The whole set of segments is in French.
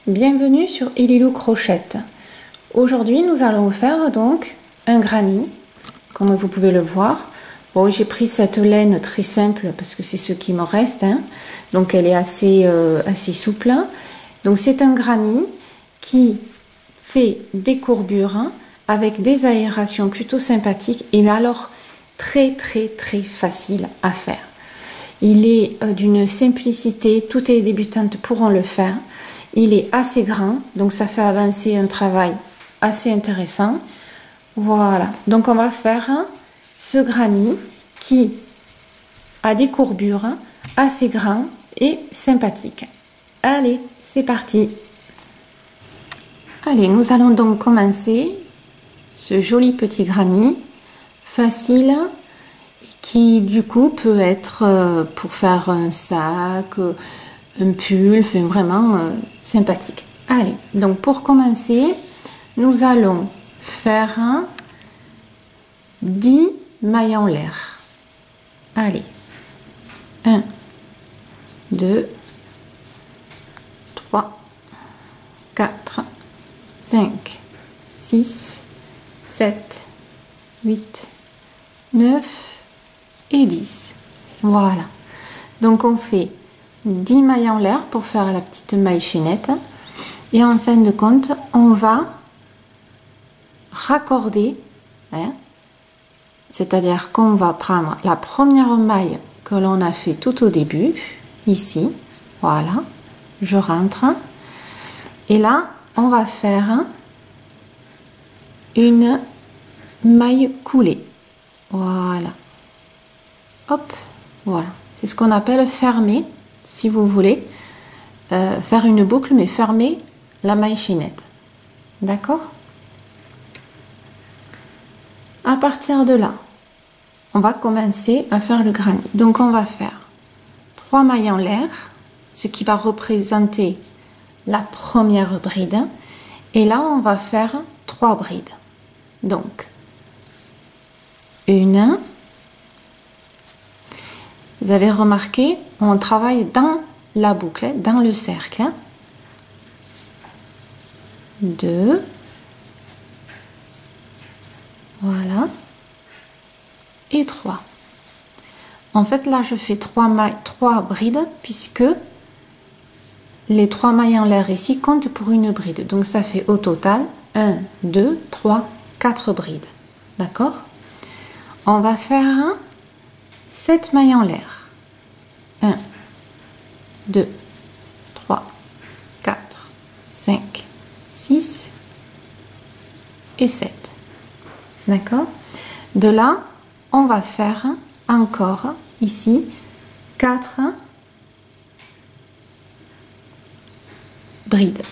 Bienvenue sur Elilou Crochette. Aujourd'hui, nous allons faire donc un granny, comme vous pouvez le voir. Bon, j'ai pris cette laine très simple parce que c'est ce qui me reste, hein. Donc elle est assez souple. Donc c'est un granny qui fait des courbures avec des aérations plutôt sympathiques et alors très facile à faire. Il est d'une simplicité, toutes les débutantes pourront le faire. Il est assez grand, donc ça fait avancer un travail assez intéressant. Voilà, donc on va faire ce granny qui a des courbures assez grands et sympathiques. Allez, c'est parti. Allez, nous allons donc commencer ce joli petit granny, facile, qui du coup peut être pour faire un sac, un pull, enfin vraiment sympathique. Allez, donc pour commencer, nous allons faire 10 mailles en l'air. Allez, 1, 2, 3, 4, 5, 6, 7, 8, 9 et 10. Voilà. Donc on fait 10 mailles en l'air pour faire la petite maille chaînette. Et en fin de compte, on va raccorder, hein, c'est-à-dire qu'on va prendre la première maille que l'on a fait tout au début, ici, voilà, je rentre, et là, on va faire une maille coulée, voilà, hop, voilà, c'est ce qu'on appelle fermer, si vous voulez, faire une boucle, mais fermer la maille chaînette, d'accord? À partir de là, on va commencer à faire le granny. Donc on va faire 3 mailles en l'air, ce qui va représenter la première bride. Et là, on va faire 3 brides. Donc, une. Vous avez remarqué, on travaille dans la boucle, dans le cercle. 2. Voilà. Et 3. En fait, là, je fais 3 brides puisque les 3 mailles en l'air ici comptent pour une bride. Donc, ça fait au total 1, 2, 3, 4 brides. D'accord? On va faire 7 mailles en l'air. 1, 2, 3, 4, 5, 6 et 7. D'accord? De là, on va faire encore ici 4 brides.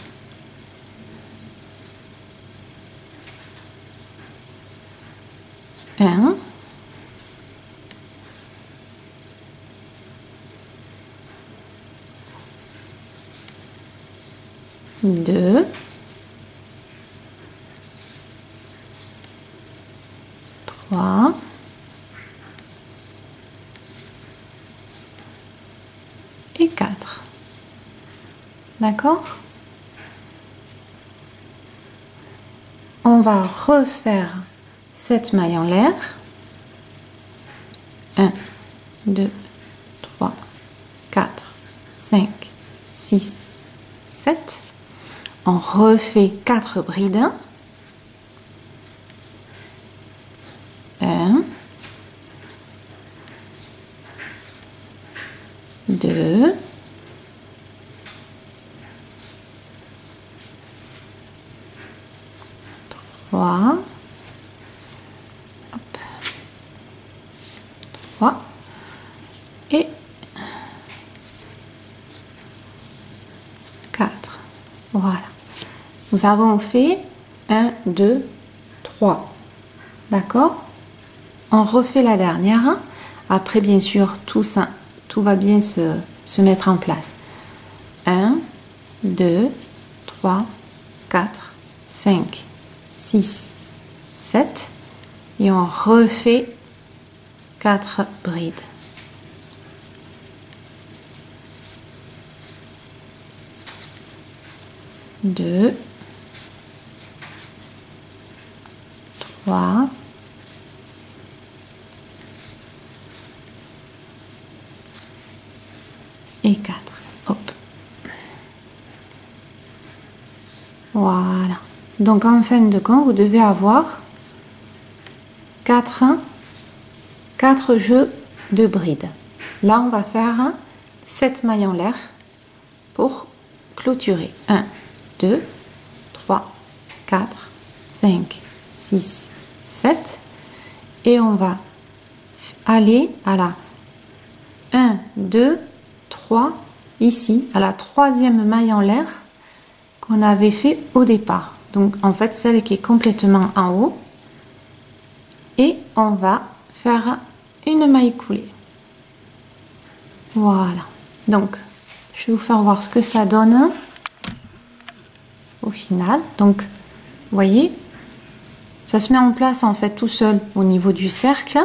1, 2, 3, 4. D'accord? On va refaire cette maille en l'air. 1, 2, 3, 4, 5, 6, 7. On refait 4 brides. 1, 2, 3, 3 et 4. Voilà. Nous avons fait 1, 2, 3. D'accord? On refait la dernière. Après, bien sûr, tout va bien se mettre en place. 1, 2, 3, 4, 5, 6, 7. Et on refait 4 brides. 2, 3, 4. Hop. Voilà. Donc en fin de compte, vous devez avoir 4 jeux de brides. Là, on va faire 7 mailles en l'air pour clôturer. 1, 2, 3, 4, 5, 6, 7. Et on va aller à la 1, 2, 3, ici, à la 3e maille en l'air qu'on avait fait au départ. Donc, en fait, celle qui est complètement en haut. Et on va faire une maille coulée. Voilà. Donc, je vais vous faire voir ce que ça donne au final. Donc, vous voyez, ça se met en place en fait tout seul au niveau du cercle.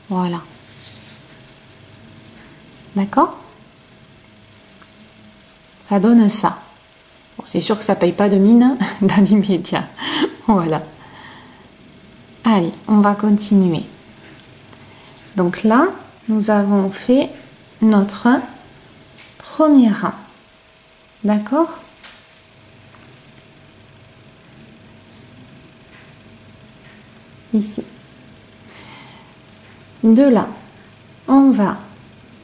Voilà. D'accord? Ça donne ça. Bon, c'est sûr que ça paye pas de mine dans l'immédiat. Voilà. Allez, on va continuer. Donc là, nous avons fait notre premier rang. D'accord? Ici. De là, on va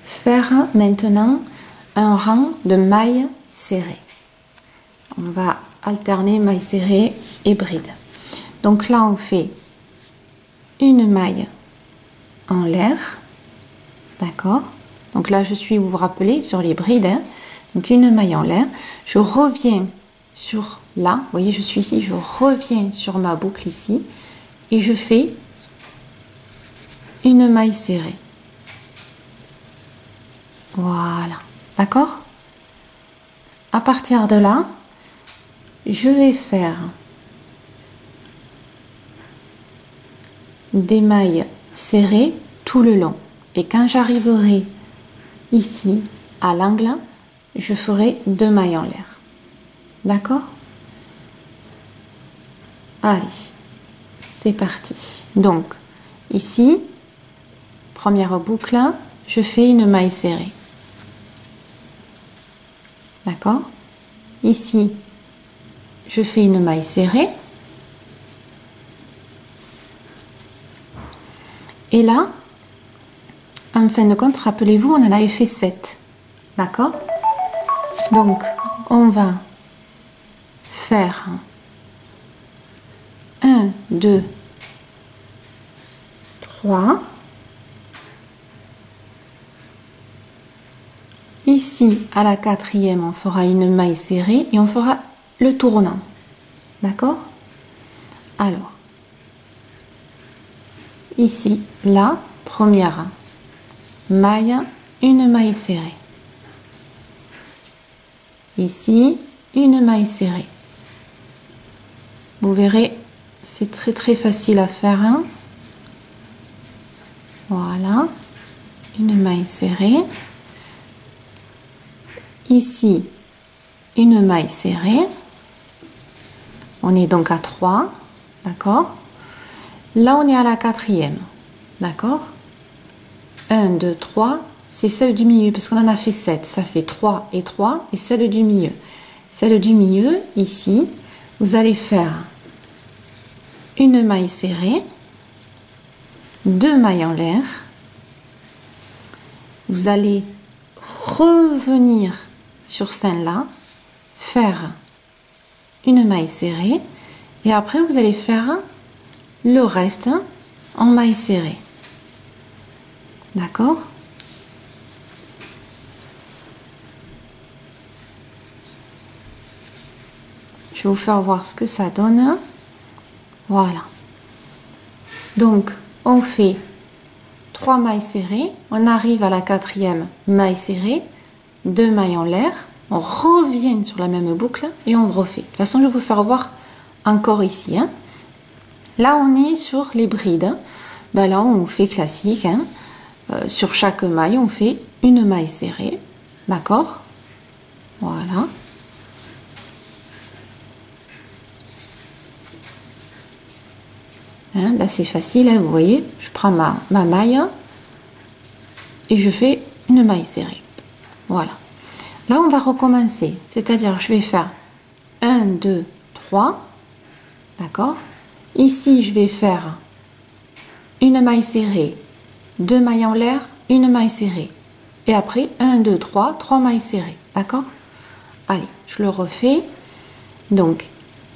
faire maintenant un rang de mailles serrées. On va alterner mailles serrées et brides. Donc là, on fait une maille en l'air. D'accord? Donc là, je suis, vous vous rappelez, sur les brides. Hein, donc une maille en l'air. Je reviens sur là. Vous voyez, je suis ici. Je reviens sur ma boucle ici. Et je fais une maille serrée. Voilà. D'accord? À partir de là, je vais faire des mailles serrées tout le long. Et quand j'arriverai ici à l'angle, je ferai 2 mailles en l'air. D'accord? Allez, c'est parti. Donc, ici, première boucle, je fais une maille serrée. D'accord? Ici, je fais une maille serrée. Et là, en fin de compte, rappelez-vous, on en avait fait 7. D'accord? Donc, on va faire 1, 2, 3. Ici, à la 4e, on fera une maille serrée et on fera le tournant. D'accord? Alors, ici, la première maille, une maille serrée. Ici, une maille serrée. Vous verrez, c'est très facile à faire. Hein? Voilà, une maille serrée. Ici, une maille serrée. On est donc à 3, d'accord? Là, on est à la 4e, d'accord? 1, 2, 3, c'est celle du milieu, parce qu'on en a fait 7. Ça fait 3 et 3, et celle du milieu. Celle du milieu, ici, vous allez faire une maille serrée, 2 mailles en l'air. Vous allez revenir sur celle-là, faire une maille serrée, et après, vous allez faire le reste en maille serrée. D'accord? Je vais vous faire voir ce que ça donne. Voilà. Donc, on fait 3 mailles serrées. On arrive à la 4e maille serrée. 2 mailles en l'air. On revient sur la même boucle et on refait. De toute façon, je vais vous faire voir encore ici. Hein. Là, on est sur les brides. Ben là, on fait classique. Hein. Sur chaque maille, on fait une maille serrée. D'accord? Voilà. Hein, là c'est facile, hein, vous voyez, je prends ma maille et je fais une maille serrée. Voilà. Là on va recommencer, c'est-à-dire je vais faire 1, 2, 3, d'accord. Ici je vais faire une maille serrée, 2 mailles en l'air, une maille serrée. Et après 1, 2, 3, 3 mailles serrées, d'accord. Allez, je le refais. Donc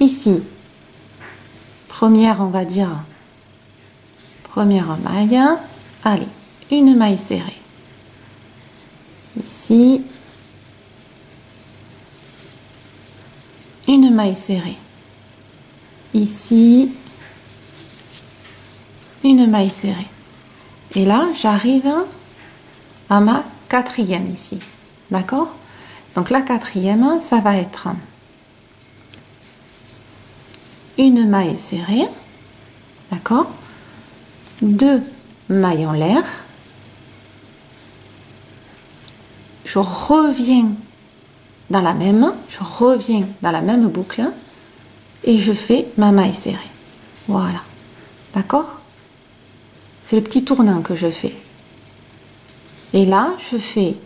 ici, première, on va dire, première maille, allez, une maille serrée. Ici, une maille serrée. Ici, une maille serrée. Et là, j'arrive à ma quatrième ici, d'accord. Donc la quatrième, ça va être une maille serrée, d'accord, 2 mailles en l'air, je reviens dans la même, boucle et je fais ma maille serrée. Voilà, d'accord. C'est le petit tournant que je fais. Et là, je fais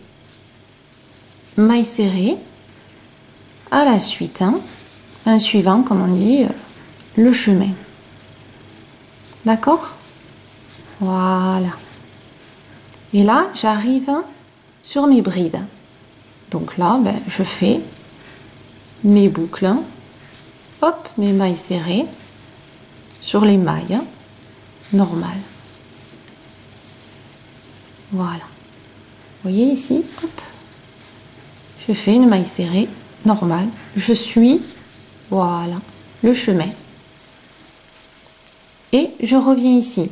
maille serrée à la suite, hein, un suivant, comme on dit, le chemin. D'accord. Voilà. Et là, j'arrive sur mes brides. Donc là, ben, je fais mes boucles, hop, mes mailles serrées sur les mailles normales. Voilà. Vous voyez ici, hop, je fais une maille serrée normale. Je suis, voilà, le chemin. Et je reviens ici.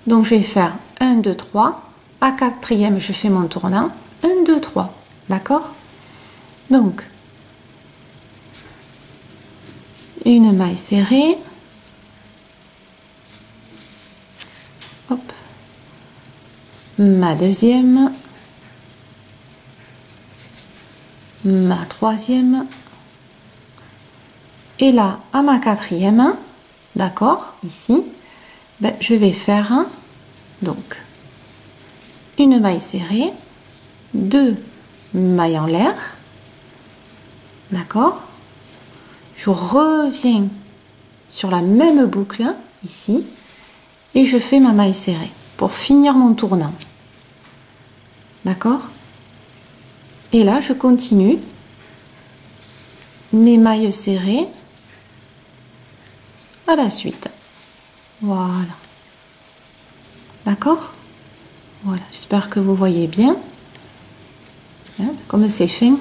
Donc je vais faire 1, 2, 3. À quatrième, je fais mon tournant. 1, 2, 3. D'accord? Donc, une maille serrée. Hop. Ma deuxième. Ma troisième. Et là, à ma quatrième, d'accord, ici, ben, je vais faire donc une maille serrée, 2 mailles en l'air, d'accord, je reviens sur la même boucle ici et je fais ma maille serrée pour finir mon tournant, d'accord. Et là je continue mes mailles serrées à la suite. Voilà, d'accord. Voilà, j'espère que vous voyez bien, hein, comme c'est fin.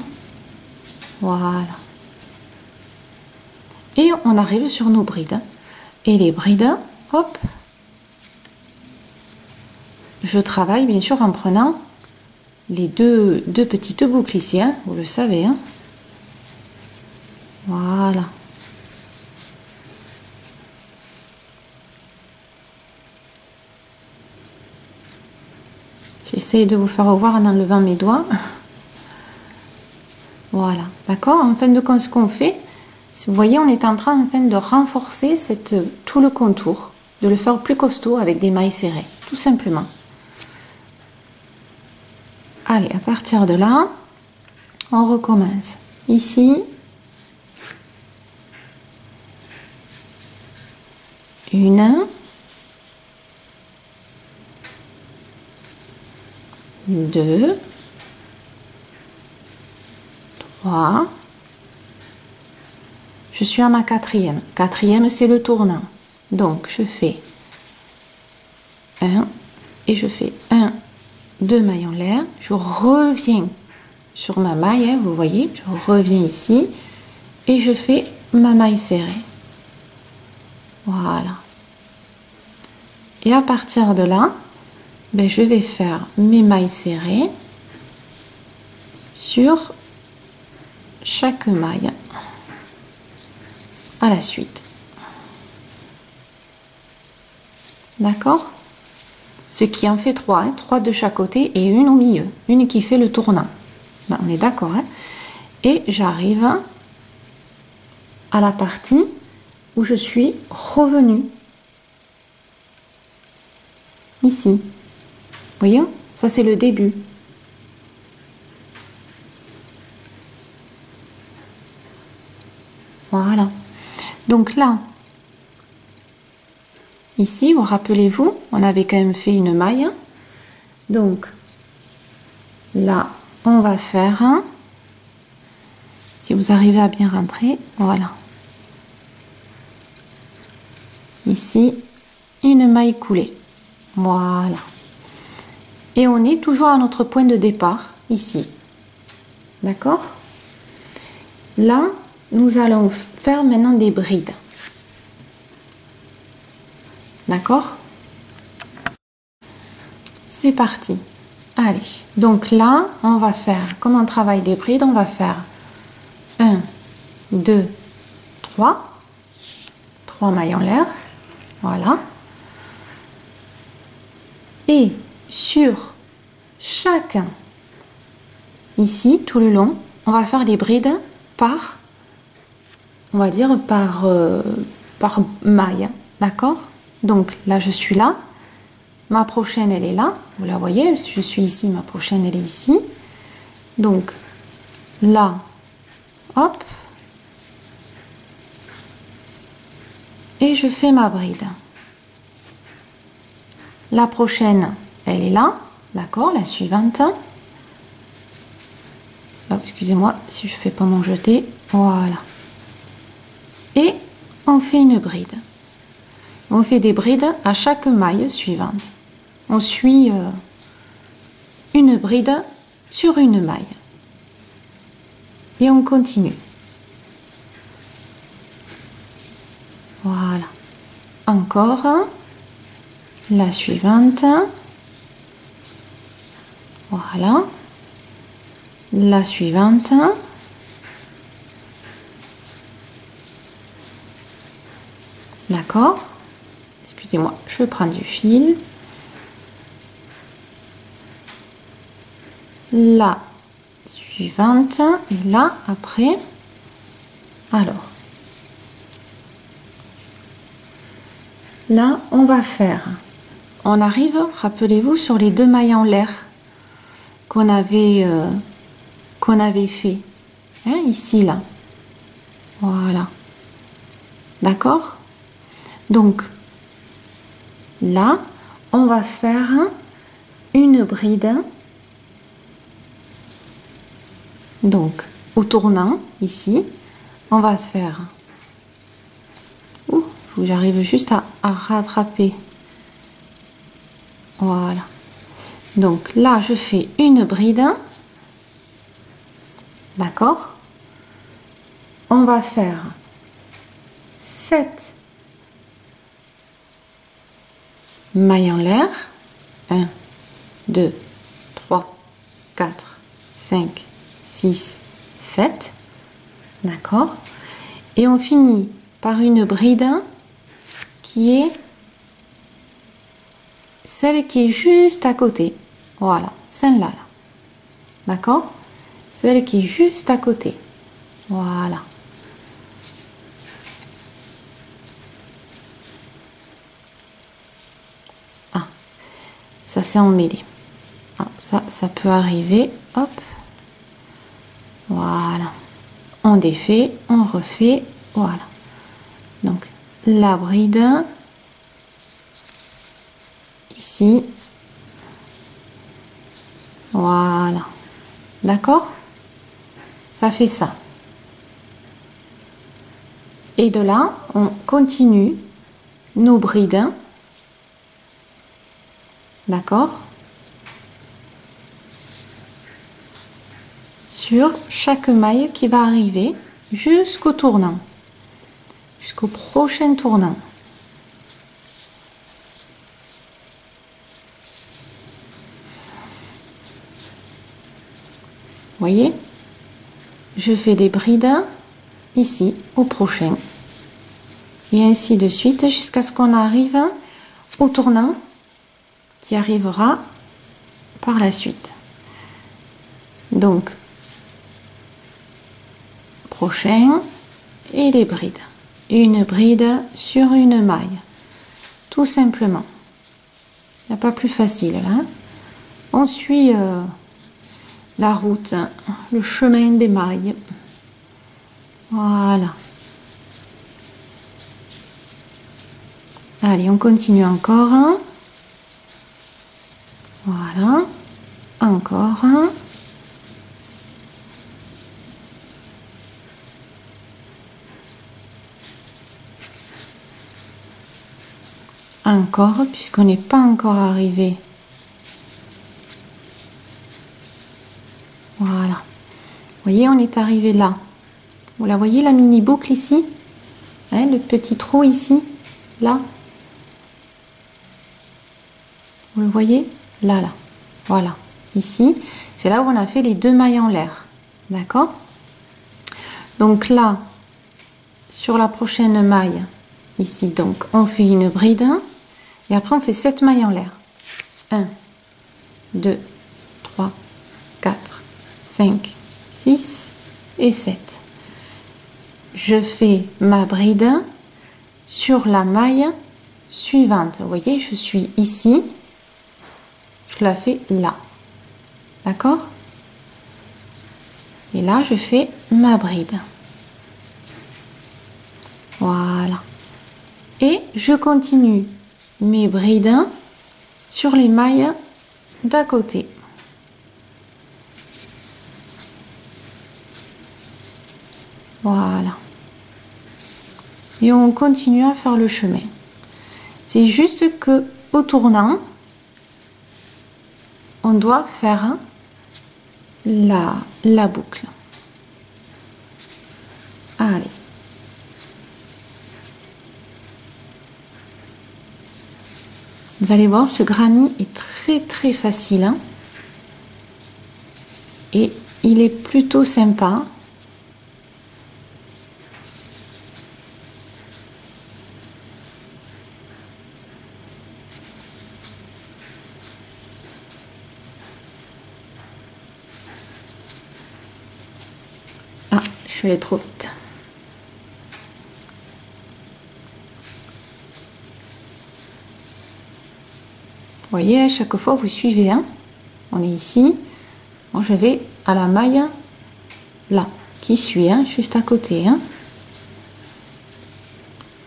Voilà. Et on arrive sur nos brides. Et les brides, hop, je travaille bien sûr en prenant les deux petites boucles ici, hein, vous le savez. Hein. Voilà. J'essaie de vous faire voir en enlevant mes doigts. Voilà, d'accord. En fin de compte, ce qu'on fait, vous voyez, on est en train en fin de renforcer tout le contour, de le faire plus costaud avec des mailles serrées, tout simplement. Allez, à partir de là, on recommence. Ici, une, 2, 3, je suis à ma quatrième. Quatrième, c'est le tournant. Donc, je fais 1 et je fais 1, 2 mailles en l'air. Je reviens sur ma maille, hein, vous voyez, je reviens ici et je fais ma maille serrée. Voilà. Et à partir de là, ben, je vais faire mes mailles serrées sur chaque maille à la suite. D'accord? Ce qui en fait 3, hein, 3 de chaque côté et une au milieu, une qui fait le tournant. Ben, on est d'accord, hein? Et j'arrive à la partie où je suis revenue ici. Voyez, ça c'est le début. Voilà. Donc là, ici, vous rappelez-vous, on avait quand même fait une maille. Donc là, on va faire un. Si vous arrivez à bien rentrer, voilà. Ici, une maille coulée. Voilà. Et on est toujours à notre point de départ, ici. D'accord? Là, nous allons faire maintenant des brides. D'accord? C'est parti. Allez. Donc là, on va faire, comme on travaille des brides, on va faire 1, 2, 3. 3 mailles en l'air. Voilà. Et sur chacun, ici, tout le long, on va faire des brides par, on va dire, par maille. D'accord? Donc là, je suis là. Ma prochaine, elle est là. Vous la voyez, je suis ici, ma prochaine, elle est ici. Donc là, hop. Et je fais ma bride. La prochaine, elle est là. D'accord? La suivante. Oh, excusez-moi si je ne fais pas mon jeté. Voilà. Et on fait une bride. On fait des brides à chaque maille suivante. On suit une bride sur une maille. Et on continue. Voilà. Encore. La suivante. Voilà. La suivante. D'accord? Excusez-moi, je prends du fil. La suivante. Et là, après. Alors. Là, on va faire. On arrive, rappelez-vous, sur les 2 mailles en l'air qu'on avait fait. Hein, ici, là. Voilà. D'accord? Donc, là, on va faire une bride. Donc, au tournant, ici, on va faire... Ouh, j'arrive juste à rattraper. Voilà. Donc là, je fais une bride. D'accord? On va faire 7 mailles en l'air. 1, 2, 3, 4, 5, 6, 7. D'accord? Et on finit par une bride qui est celle qui est juste à côté. Voilà, celle-là. Là. D'accord? Celle qui est juste à côté. Voilà. Ah, ça c'est emmêlé. Ah, ça peut arriver. Hop. Voilà. On défait, on refait. Voilà. Donc, la bride. Ici. Voilà. D'accord? Ça fait ça. Et de là, on continue nos brides. D'accord? Sur chaque maille qui va arriver jusqu'au tournant. Jusqu'au prochain tournant. Voyez, je fais des brides ici au prochain et ainsi de suite jusqu'à ce qu'on arrive au tournant qui arrivera par la suite. Donc prochain et des brides, une bride sur une maille, tout simplement. Il n'y a pas plus facile là. Hein. On suit la route, hein, le chemin des mailles. Voilà. Allez, on continue encore. Hein. Voilà. Encore. Hein. Encore, puisqu'on n'est pas encore arrivé. Voilà. Vous voyez, on est arrivé là. Vous la voyez, la mini boucle ici, hein, le petit trou ici, là. Vous le voyez? Là, là. Voilà. Ici, c'est là où on a fait les 2 mailles en l'air. D'accord? Donc là, sur la prochaine maille, ici, donc, on fait une bride. Et après, on fait 7 mailles en l'air. 1, 2, 3, 4, 5, 6 et 7. Je fais ma bride sur la maille suivante. Vous voyez, je suis ici. Je la fais là. D'accord? Et là, je fais ma bride. Voilà. Et je continue mes brides sur les mailles d'à côté. Voilà. Et on continue à faire le chemin. C'est juste que au tournant, on doit faire la boucle. Allez. Vous allez voir, ce granny est très facile. Hein, et il est plutôt sympa. Ah, je suis allée trop vite. Vous voyez, à chaque fois, vous suivez. Hein, on est ici. Moi, je vais à la maille là, qui suit, hein, juste à côté. Hein.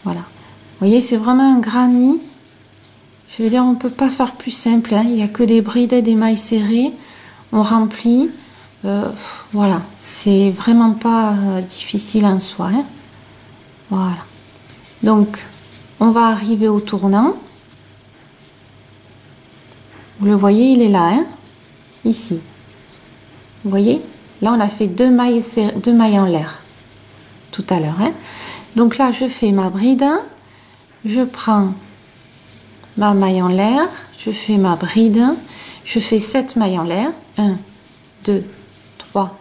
Voilà. Vous voyez, c'est vraiment un granny. Je veux dire, on ne peut pas faire plus simple. Hein. Il n'y a que des brides et des mailles serrées. On remplit. Voilà. C'est vraiment pas difficile en soi. Hein. Voilà. Donc, on va arriver au tournant. Vous le voyez, il est là. Hein. Ici. Vous voyez? Là, on a fait 2 mailles en l'air. Tout à l'heure. Hein. Donc là, je fais ma bride. Je prends ma maille en l'air, je fais ma bride, je fais 7 mailles en l'air, 1, 2, 3,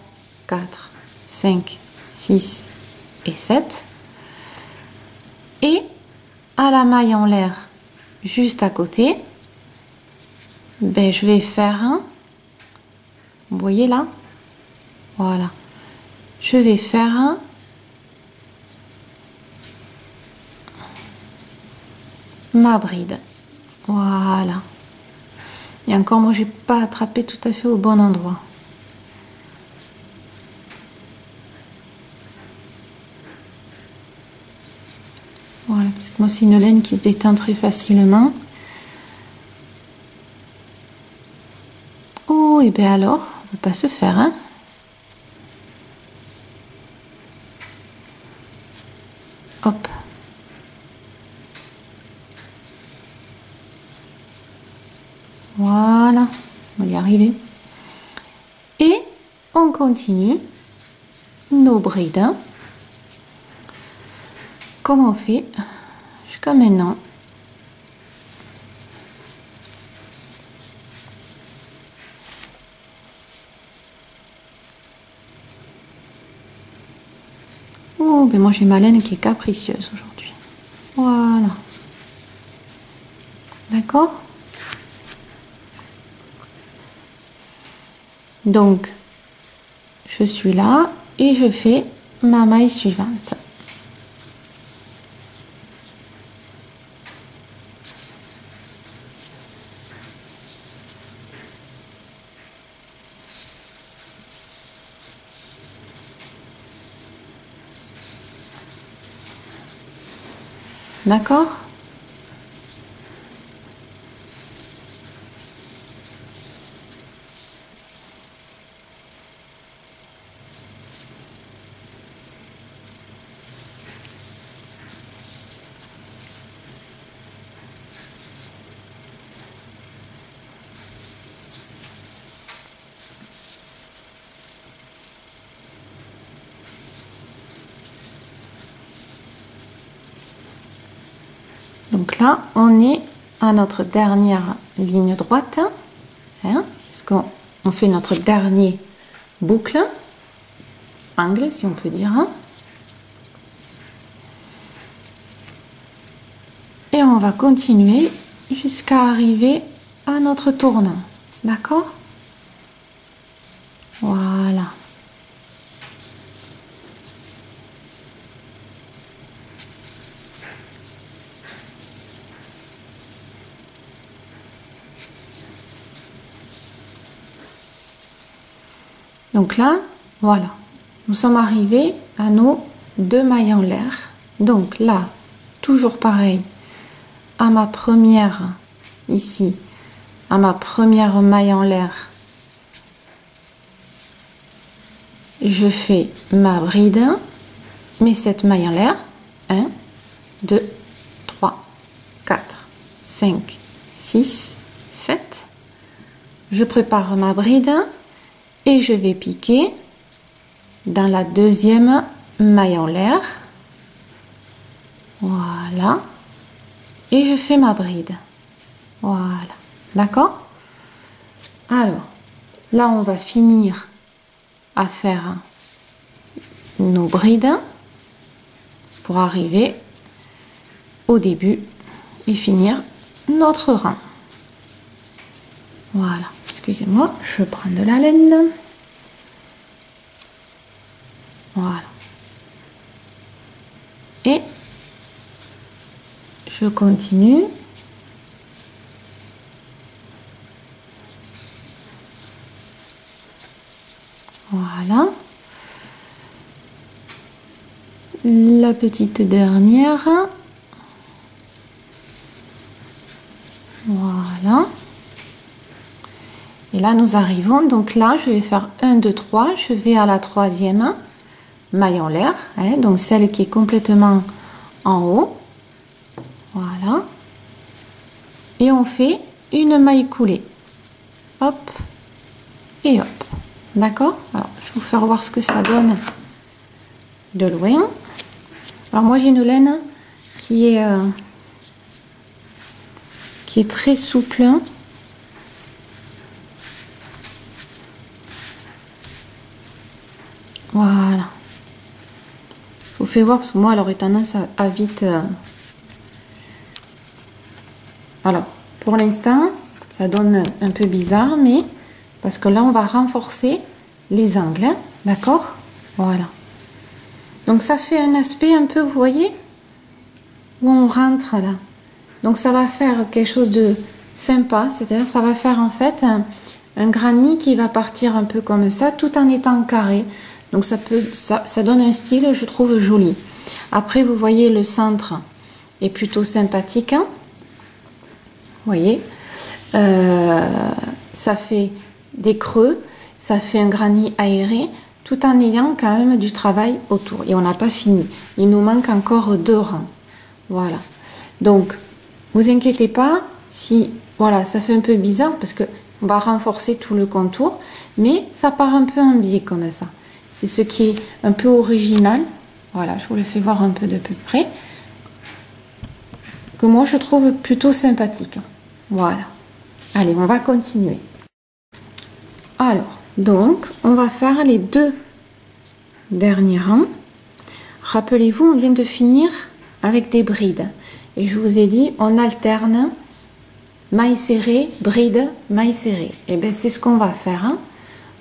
4, 5, 6 et 7. Et à la maille en l'air, juste à côté, ben, je vais faire un, vous voyez là, voilà, je vais faire un, ma bride. Voilà. Et encore, moi, j'ai pas attrapé tout à fait au bon endroit. Voilà, parce que moi, c'est une laine qui se déteint très facilement. Oh, et bien alors, on va pas se faire, hein. Hop. Voilà, on va y arriver. Et on continue nos brides comme on fait jusqu'à maintenant. Oh, ben moi j'ai ma laine qui est capricieuse aujourd'hui. Voilà. D'accord? Donc, je suis là et je fais ma maille suivante. D'accord? Donc là, on est à notre dernière ligne droite, hein, puisqu'on fait notre dernier boucle, angle si on peut dire. Et on va continuer jusqu'à arriver à notre tournant. D'accord? Voilà. Donc là, voilà, nous sommes arrivés à nos 2 mailles en l'air. Donc là, toujours pareil, à ma première, ici, à ma première maille en l'air, je fais ma bride, mets cette maille en l'air, 1, 2, 3, 4, 5, 6, 7. Je prépare ma bride. Et je vais piquer dans la deuxième maille en l'air. Voilà. Et je fais ma bride. Voilà. D'accord? Alors, là, on va finir à faire nos brides pour arriver au début et finir notre rang. Voilà. Excusez-moi, je prends de la laine. Voilà. Et je continue. Voilà. La petite dernière. Voilà. Et là, nous arrivons. Donc là, je vais faire 1, 2, 3. Je vais à la troisième maille en l'air. Hein, donc celle qui est complètement en haut. Voilà. Et on fait une maille coulée. Hop. Et hop. D'accord? Alors, je vais vous faire voir ce que ça donne de loin. Alors, moi, j'ai une laine qui est très souple. Voilà. Je vous fais voir parce que moi, elle aurait tendance à vite... Alors, pour l'instant, ça donne un peu bizarre, mais parce que là, on va renforcer les angles. Hein, d'accord? Voilà. Donc, ça fait un aspect un peu, vous voyez, où on rentre là. Donc, ça va faire quelque chose de sympa. C'est-à-dire, ça va faire en fait un granit qui va partir un peu comme ça, tout en étant carré. Donc ça donne un style, je trouve, joli. Après, vous voyez, le centre est plutôt sympathique. Hein, vous voyez, ça fait des creux, ça fait un granit aéré, tout en ayant quand même du travail autour. Et on n'a pas fini. Il nous manque encore 2 rangs. Voilà. Donc, vous inquiétez pas si, voilà, ça fait un peu bizarre parce que on va renforcer tout le contour, mais ça part un peu en biais comme ça. C'est ce qui est un peu original. Voilà, je vous le fais voir un peu de plus près. Que moi, je trouve plutôt sympathique. Voilà. Allez, on va continuer. Alors, donc, on va faire les 2 derniers rangs. Rappelez-vous, on vient de finir avec des brides. Et je vous ai dit, on alterne maille serrée, bride, maille serrée. Et bien, c'est ce qu'on va faire. Hein.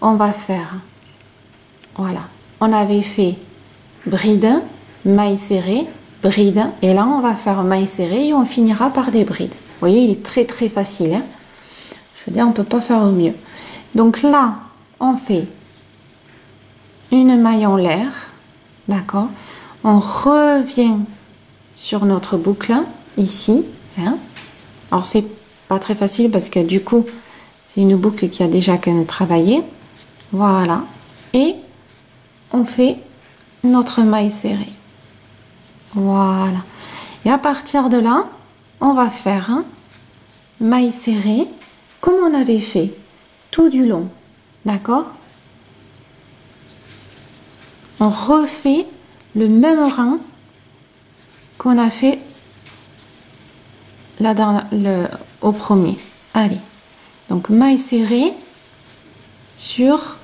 On va faire... Voilà, on avait fait bride, maille serrée, bride, et là on va faire maille serrée et on finira par des brides. Vous voyez, il est très très facile. Hein, je veux dire, on ne peut pas faire mieux. Donc là, on fait une maille en l'air, d'accord. On revient sur notre boucle ici. Hein. Alors c'est pas très facile parce que du coup c'est une boucle qui a déjà quand même travaillé. Voilà. Et on fait notre maille serrée. Voilà. Et à partir de là, on va faire un maille serrée comme on avait fait tout du long. D'accord? On refait le même rang qu'on a fait là au premier. Allez. Donc maille serrée sur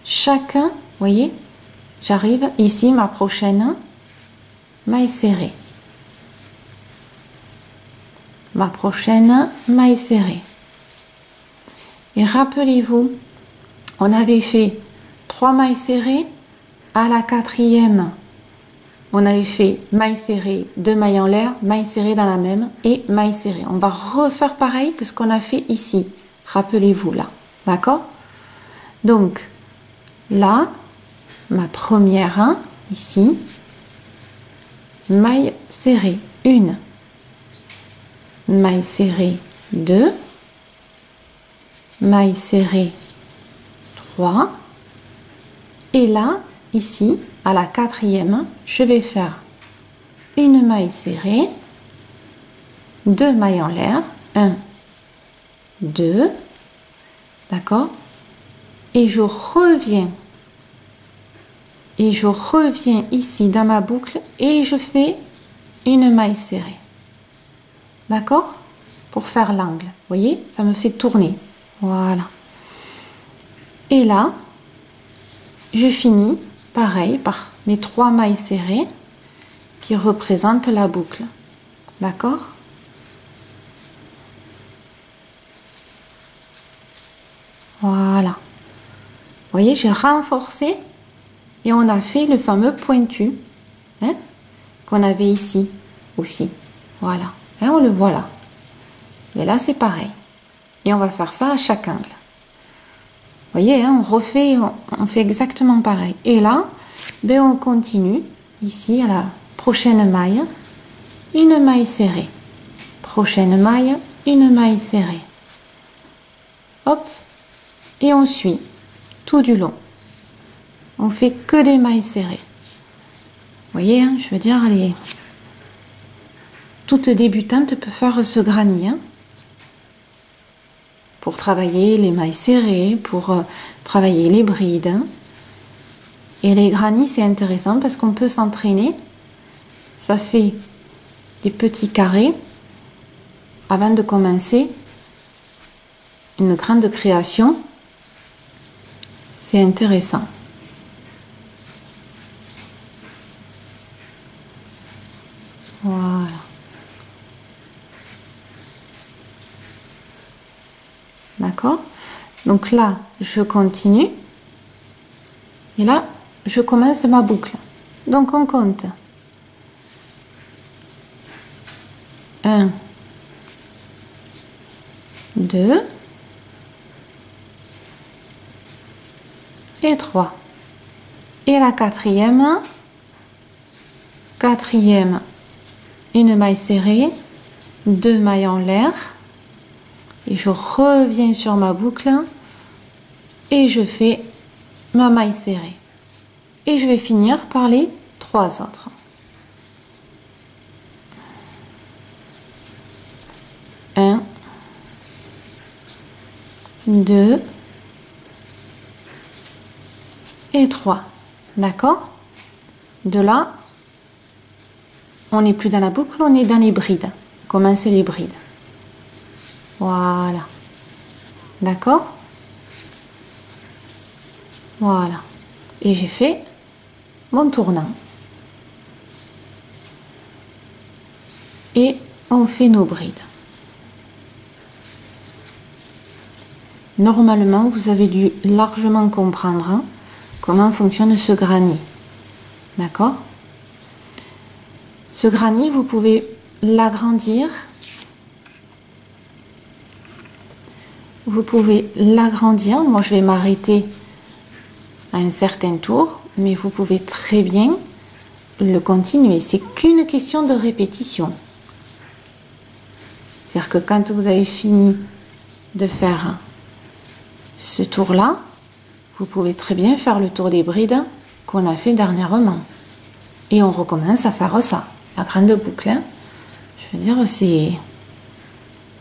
chacun. Vous voyez? J'arrive ici, ma prochaine maille serrée. Ma prochaine maille serrée. Et rappelez-vous, on avait fait 3 mailles serrées. À la 4e, on avait fait maille serrée, 2 mailles en l'air, maille serrée dans la même et maille serrée. On va refaire pareil que ce qu'on a fait ici. Rappelez-vous là. D'accord? Donc, là, ma première, ici, maille serrée, 1, maille serrée, 2, maille serrée, 3, et là, ici, à la 4e, je vais faire une maille serrée, 2 mailles en l'air, 1, 2, d'accord, et je reviens ici dans ma boucle et je fais une maille serrée, d'accord, pour faire l'angle. Vous voyez, ça me fait tourner. Voilà. Et là, je finis pareil par mes 3 mailles serrées qui représentent la boucle. D'accord? Voilà. Vous voyez, j'ai renforcé et on a fait le fameux pointu, hein, qu'on avait ici aussi. Voilà. Hein, on le voit là. Mais là, c'est pareil. Et on va faire ça à chaque angle. Vous voyez, hein, on fait exactement pareil. Et là, ben on continue ici à la prochaine maille, une maille serrée. Prochaine maille, une maille serrée. Hop, et on suit tout du long. On fait que des mailles serrées. Vous voyez, hein, je veux dire, toute débutante peut faire ce granny. Hein, pour travailler les mailles serrées, pour travailler les brides. Hein. Et les granny, c'est intéressant parce qu'on peut s'entraîner. Ça fait des petits carrés avant de commencer une grande création. C'est intéressant. Voilà. D'accord? Donc là, je continue. Et là, je commence ma boucle. Donc on compte. 1, 2 et 3. Et la quatrième, une maille serrée, 2 mailles en l'air. Et je reviens sur ma boucle et je fais ma maille serrée. Et je vais finir par les 3 autres. Un, 2 et 3. D'accord? De là, on n'est plus dans la boucle, on est dans les brides. Commencer les brides. Voilà. D'accord? Voilà. Et j'ai fait mon tournant. Et on fait nos brides. Normalement, vous avez dû largement comprendre hein, comment fonctionne ce granny. D'accord? Ce granny, vous pouvez l'agrandir. Vous pouvez l'agrandir. Moi, je vais m'arrêter à un certain tour, mais vous pouvez très bien le continuer. C'est qu'une question de répétition. C'est-à-dire que quand vous avez fini de faire ce tour-là, vous pouvez très bien faire le tour des brides qu'on a fait dernièrement. Et on recommence à faire ça, la grande boucle. Hein. Je veux dire, c'est...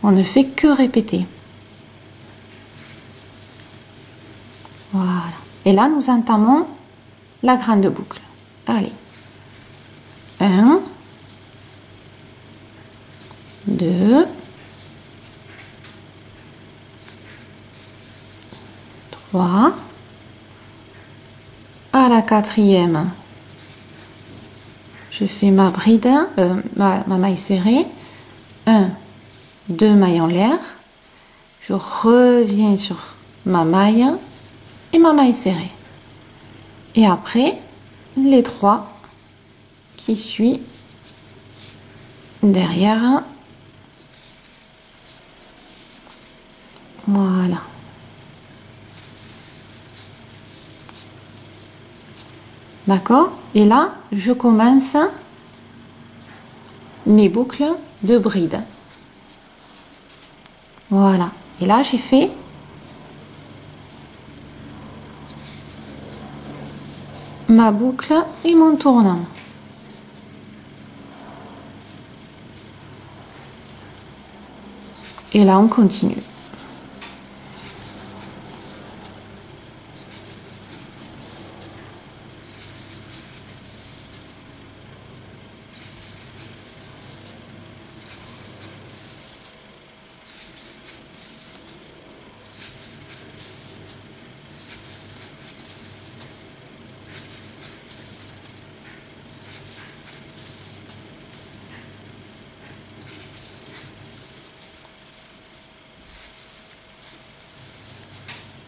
On ne fait que répéter. Voilà. Et là, nous entamons la grande boucle. Allez. 1, 2, 3. À la quatrième, je fais ma bride, ma maille serrée. 1, 2 mailles en l'air. Je reviens sur ma maille et ma maille serrée. Et après, les 3 qui suivent derrière. Voilà. D'accord? Et là, je commence mes boucles de bride. Voilà. Et là, j'ai fait ma boucle et mon tournant. Et là, on continue.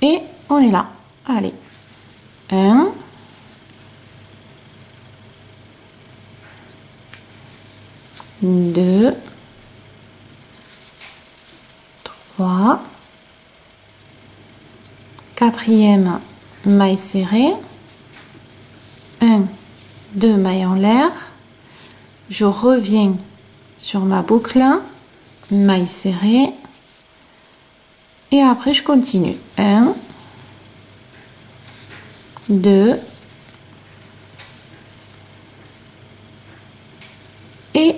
Et on est là. Allez. 1. 2. 3. Quatrième maille serrée. 1, 2 mailles en l'air. Je reviens sur ma boucle. Maille serrée. Et après, je continue. 1, 2 et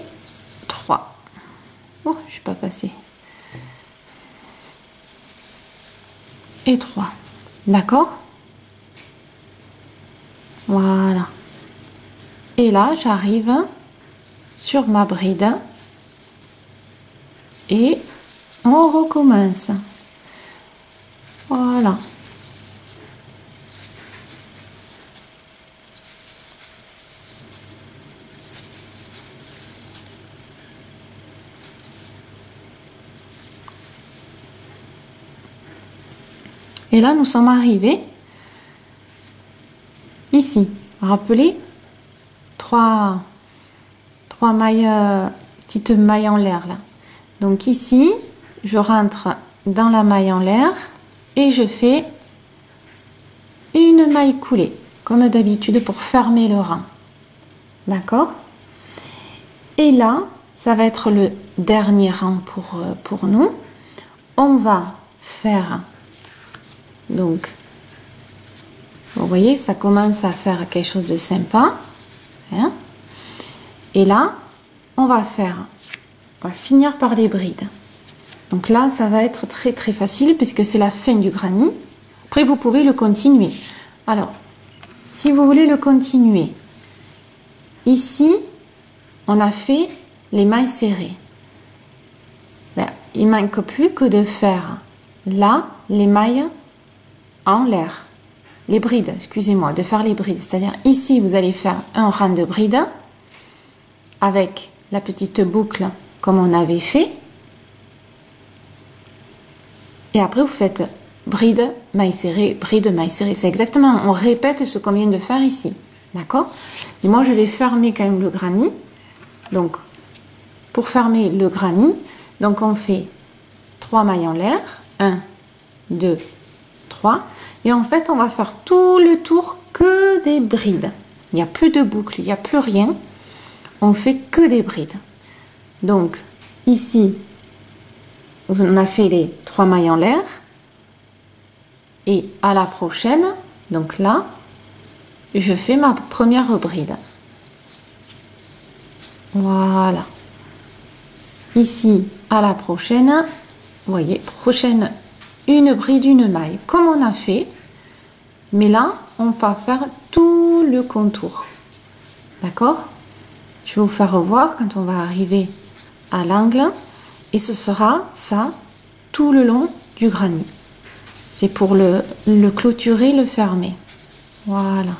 3. Oh, je ne suis pas passée. Et 3. D'accord? Voilà. Et là, j'arrive sur ma bride. Et on recommence. Voilà. Et là, nous sommes arrivés ici. Rappelez, trois mailles, petites mailles en l'air là. Donc ici, je rentre dans la maille en l'air et je fais une maille coulée, comme d'habitude pour fermer le rang. D'accord? Et là, ça va être le dernier rang pour nous. On va faire, donc, vous voyez, ça commence à faire quelque chose de sympa. Hein? Et là, on va finir par des brides. Donc là, ça va être très très facile puisque c'est la fin du granny. Après, vous pouvez le continuer. Alors, si vous voulez le continuer, ici, on a fait les mailles serrées. Ben, il ne manque plus que de faire là les mailles en l'air. Les brides, excusez-moi, de faire les brides. C'est-à-dire ici, vous allez faire un rang de brides avec la petite boucle comme on avait fait. Et après, vous faites bride, maille serrée, bride, maille serrée. C'est exactement, on répète ce qu'on vient de faire ici. D'accord? Et moi, je vais fermer quand même le granny. Donc, pour fermer le granny, donc on fait 3 mailles en l'air. 1, 2, 3. Et en fait, on va faire tout le tour que des brides. Il n'y a plus de boucle, il n'y a plus rien. On fait que des brides. Donc, ici, on a fait les 3 mailles en l'air. Et à la prochaine, donc là, je fais ma première bride. Voilà. Ici, à la prochaine, vous voyez, prochaine, une bride, une maille, comme on a fait. Mais là, on va faire tout le contour. D'accord? Je vais vous faire revoir quand on va arriver à l'angle. Et ce sera ça tout le long du granit. C'est pour le clôturer, le fermer. Voilà.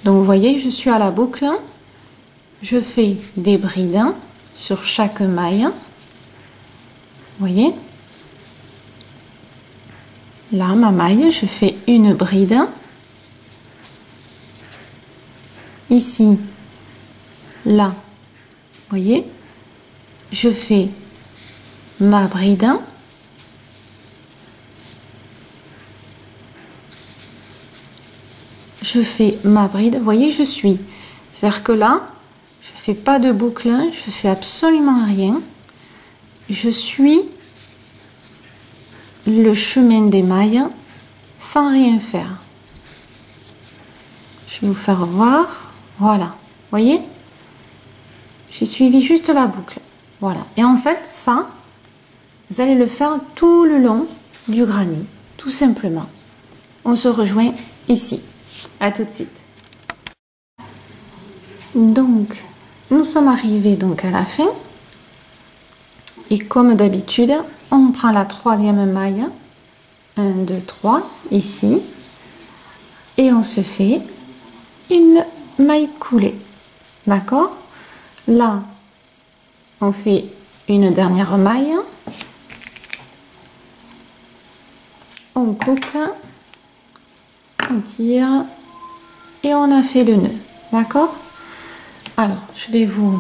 Donc vous voyez, je suis à la boucle, je fais des brides sur chaque maille. Vous voyez, là ma maille, je fais une bride. Ici, là, vous voyez, je fais ma bride. Je fais ma bride, vous voyez, je suis. C'est-à-dire que là, je fais pas de boucle, je fais absolument rien. Je suis le chemin des mailles sans rien faire. Je vais vous faire voir. Voilà, vous voyez, j'ai suivi juste la boucle. Voilà. Et en fait, ça, vous allez le faire tout le long du granit, tout simplement. On se rejoint ici. À tout de suite. Donc, nous sommes arrivés donc à la fin. Et comme d'habitude, on prend la 3e maille. 1, 2, 3, ici. Et on se fait une maille coulée. D'accord? Là, on fait une dernière maille. On coupe. On tire. Et on a fait le nœud, d'accord? Alors, je vais vous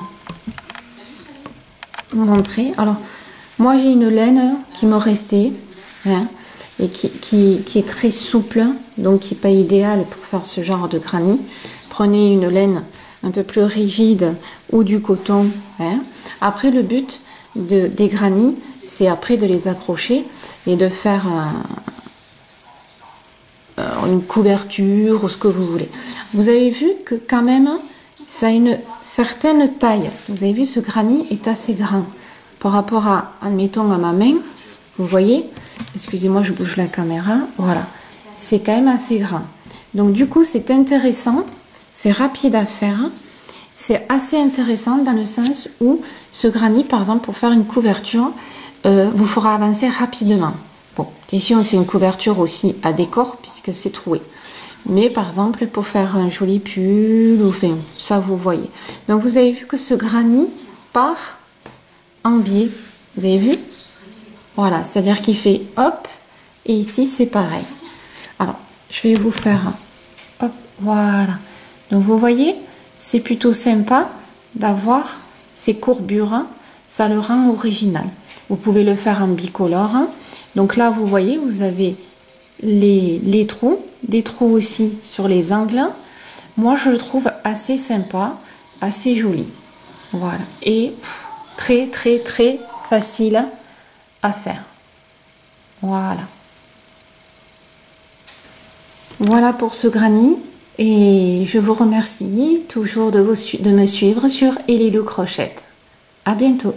montrer. Alors, moi j'ai une laine qui me restait, hein, et qui est très souple, donc qui n'est pas idéale pour faire ce genre de granit. Prenez une laine un peu plus rigide ou du coton. Hein. Après, le but des granits, c'est après de les accrocher et de faire une couverture ou ce que vous voulez. Vous avez vu que quand même ça a une certaine taille. Vous avez vu, ce granit est assez grand par rapport à, admettons, à ma main. Vous voyez, excusez-moi, je bouge la caméra. Voilà, c'est quand même assez grand. Donc du coup, c'est intéressant, c'est rapide à faire. C'est assez intéressant dans le sens où ce granit, par exemple, pour faire une couverture, vous fera avancer rapidement. Bon, attention, c'est une couverture aussi à décor puisque c'est troué. Mais par exemple, pour faire un joli pull, enfin, ça vous voyez. Donc vous avez vu que ce granit part en biais. Vous avez vu? Voilà, c'est-à-dire qu'il fait hop, et ici c'est pareil. Alors, je vais vous faire hop, voilà. Donc vous voyez, c'est plutôt sympa d'avoir ces courbures, ça le rend original. Vous pouvez le faire en bicolore. Donc là, vous voyez, vous avez les trous, des trous aussi sur les angles. Moi, je le trouve assez sympa, assez joli. Voilà. Et très, très, très facile à faire. Voilà. Voilà pour ce granit. Et je vous remercie toujours de me suivre sur Elilou Crochette. À bientôt.